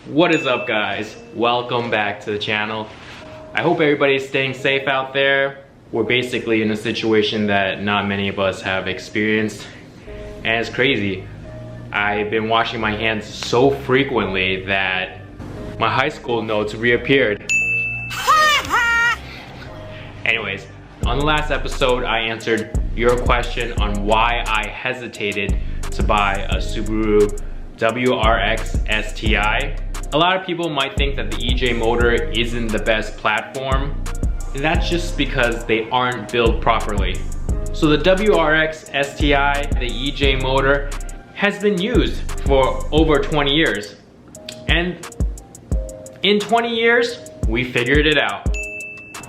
What is up, guys? Welcome back to the channel. I hope everybody's staying safe out there. We're basically in a situation that not many of us have experienced, and it's crazy. I've been washing my hands so frequently that my high school notes reappeared. Anyways, on the last episode, I answered your question on why I hesitated to buy a Subaru Wrx Sti. A lot of people might think that the EJ motor isn't the best platform, and that's just because they aren't built properly. So the Wrx Sti, the EJ motor, has been used for over 20 years. And in 20 years, we figured it out.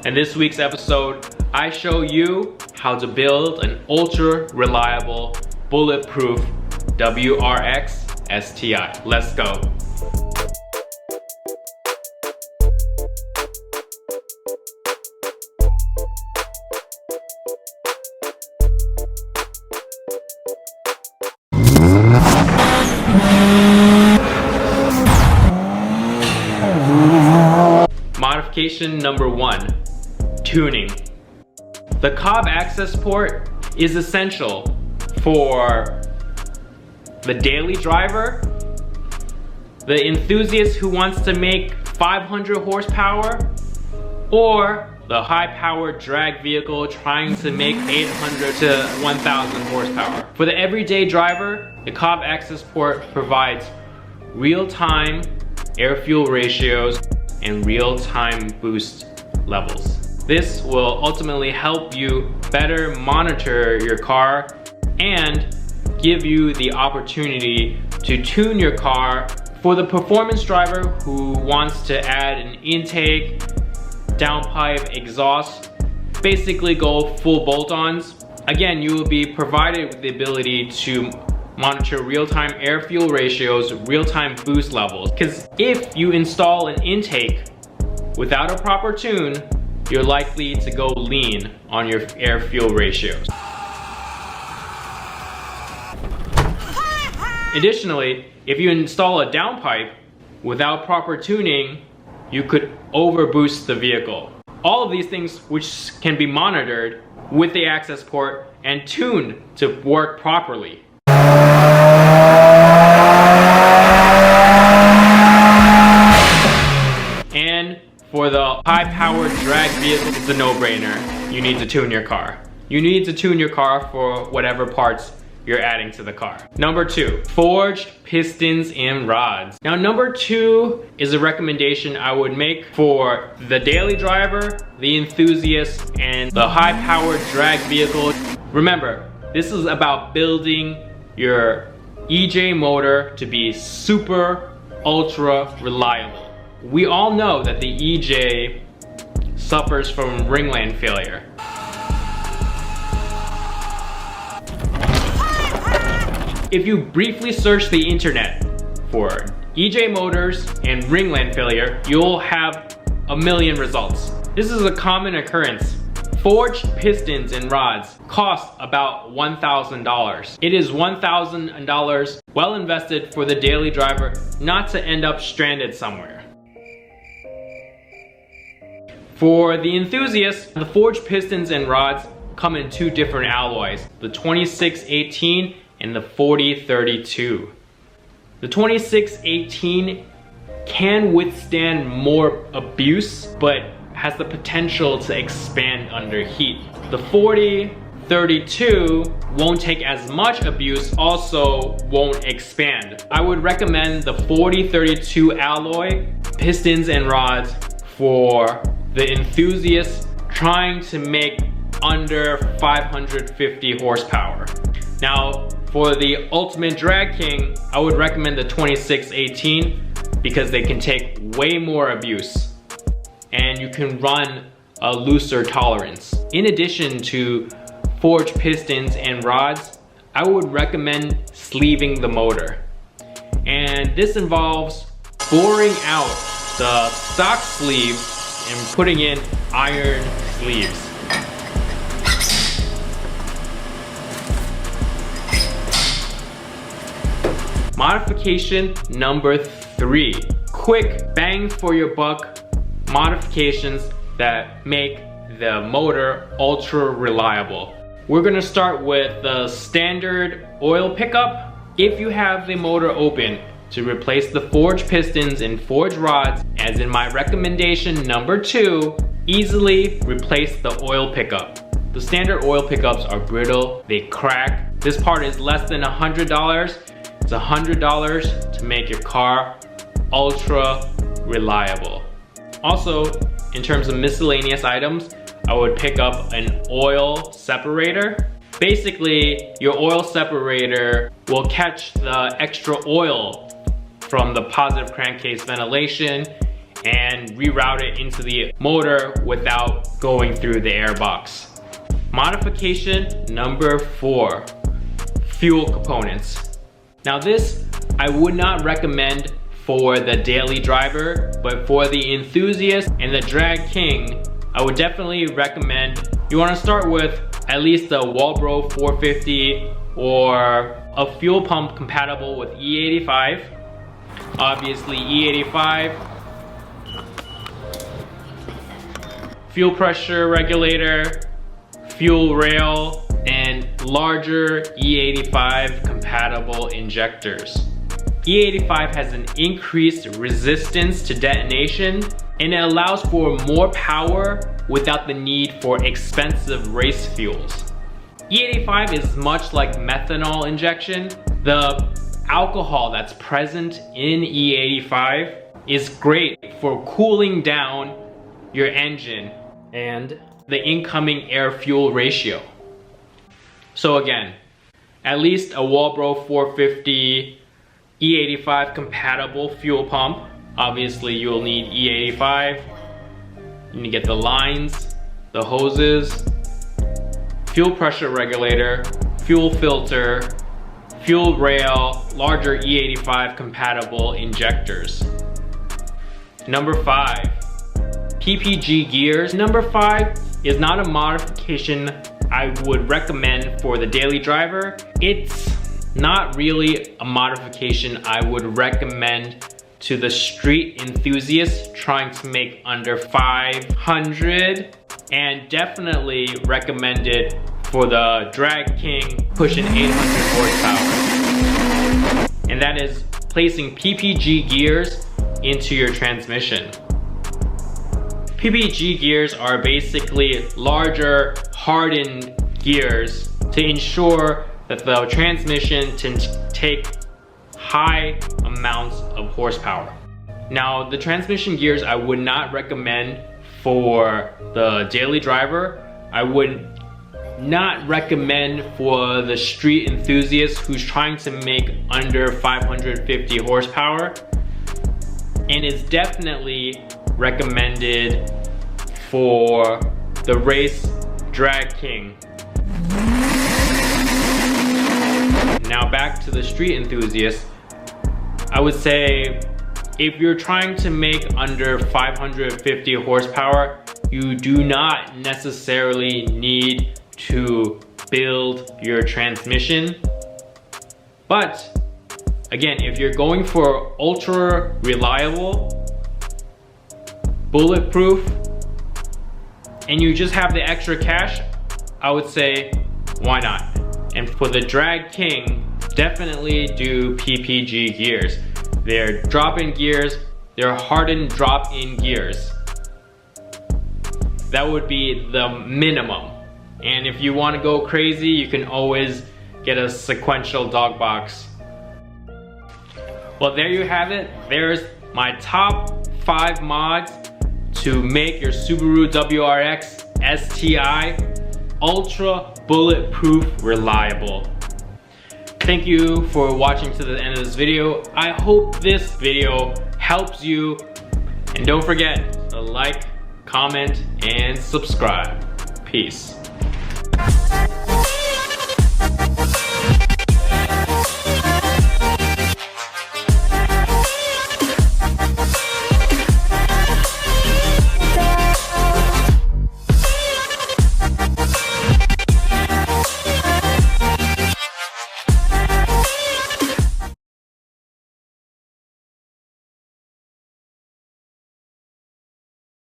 In this week's episode, I show you how to build an ultra reliable, bulletproof Wrx Sti. Let's go. Modification number 1, tuning. The Cobb access port is essential for the daily driver, the enthusiast who wants to make 500 horsepower, or the high-powered drag vehicle trying to make 800 to 1000 horsepower. For the everyday driver, the Cobb access port provides real-time air-fuel ratios and real-time boost levels. This will ultimately help you better monitor your car and give you the opportunity to tune your car for the performance driver who wants to add an intake, downpipe, exhaust, basically go full bolt-ons. Again, you will be provided with the ability to monitor real-time air-fuel ratios, real-time boost levels. Because if you install an intake without a proper tune, you're likely to go lean on your air-fuel ratios. Additionally, if you install a downpipe without proper tuning, you could overboost the vehicle. All of these things which can be monitored with the access port and tuned to work properly. And for the high-powered drag vehicle, it's a no-brainer. You need to tune your car. You need to tune your car for whatever parts you're adding to the car. Number 2, forged pistons and rods. Now, number 2 is a recommendation I would make for the daily driver, the enthusiast, and the high-powered drag vehicle. Remember, this is about building your EJ motor to be super, ultra reliable. We all know that the EJ suffers from ringland failure. If you briefly search the internet for EJ motors and ringland failure, you'll have a million results. This is a common occurrence. Forged pistons and rods cost about $1,000. It is $1,000 well invested for the daily driver not to end up stranded somewhere. For the enthusiast, the forged pistons and rods come in 2 different alloys, the 2618 and the 4032. The 2618 can withstand more abuse, but has the potential to expand under heat. The 4032 won't take as much abuse, also won't expand. I would recommend the 4032 alloy pistons and rods for the enthusiast trying to make under 550 horsepower. Now, for the ultimate drag king, I would recommend the 2618 because they can take way more abuse and you can run a looser tolerance. In addition to forged pistons and rods, I would recommend sleeving the motor. And this involves boring out the stock sleeves and putting in iron sleeves. Modification number 3, quick bang for your buck modifications that make the motor ultra reliable. We're gonna start with the standard oil pickup. If you have the motor open, to replace the forged pistons and forged rods, as in my recommendation number 2, easily replace the oil pickup. The standard oil pickups are brittle, they crack. This part is less than $100. It's $100 to make your car ultra reliable. Also, in terms of miscellaneous items, I would pick up an oil separator. Basically, your oil separator will catch the extra oil from the positive crankcase ventilation and reroute it into the motor without going through the airbox. Modification number 4, fuel components. Now this, I would not recommend for the daily driver, but for the enthusiast and the drag king, I would definitely recommend you want to start with at least a Subaru 450 or a fuel pump compatible with E85. Obviously E85, fuel pressure regulator, fuel rail, and larger E85 compatible injectors. E85 has an increased resistance to detonation, and it allows for more power without the need for expensive race fuels. E85 is much like methanol injection. The alcohol that's present in E85 is great for cooling down your engine and the incoming air-fuel ratio. So again, at least a Subaru 450 E85 compatible fuel pump. Obviously you'll need E85. You need to get the lines, the hoses, fuel pressure regulator, fuel filter, fuel rail, larger E85 compatible injectors. Number 5, PPG gears. Number 5 is not a modification I would recommend for the daily driver. It's not really a modification I would recommend to the street enthusiast trying to make under 500, and definitely recommend it for the drag king pushing 800 horsepower. And that is placing PPG gears into your transmission. PPG gears are basically larger, hardened gears to ensure that the transmission can take high amounts of horsepower. Now, the transmission gears I would not recommend for the daily driver. I would not recommend for the street enthusiast who's trying to make under 550 horsepower. And it's definitely recommended for the race drag king. Now back to the street enthusiast, I would say if you're trying to make under 550 horsepower, you do not necessarily need to build your transmission. But again, if you're going for ultra reliable, bulletproof, and you just have the extra cash, I would say, why not? And for the drag king, definitely do PPG gears. They're drop-in gears, they're hardened drop-in gears. That would be the minimum. And if you want to go crazy, you can always get a sequential dog box. Well, there you have it. There's my top 5 mods to make your Subaru WRX STI ultra bulletproof reliable. Thank you for watching to the end of this video. I hope this video helps you, and don't forget to like, comment, and subscribe. Peace.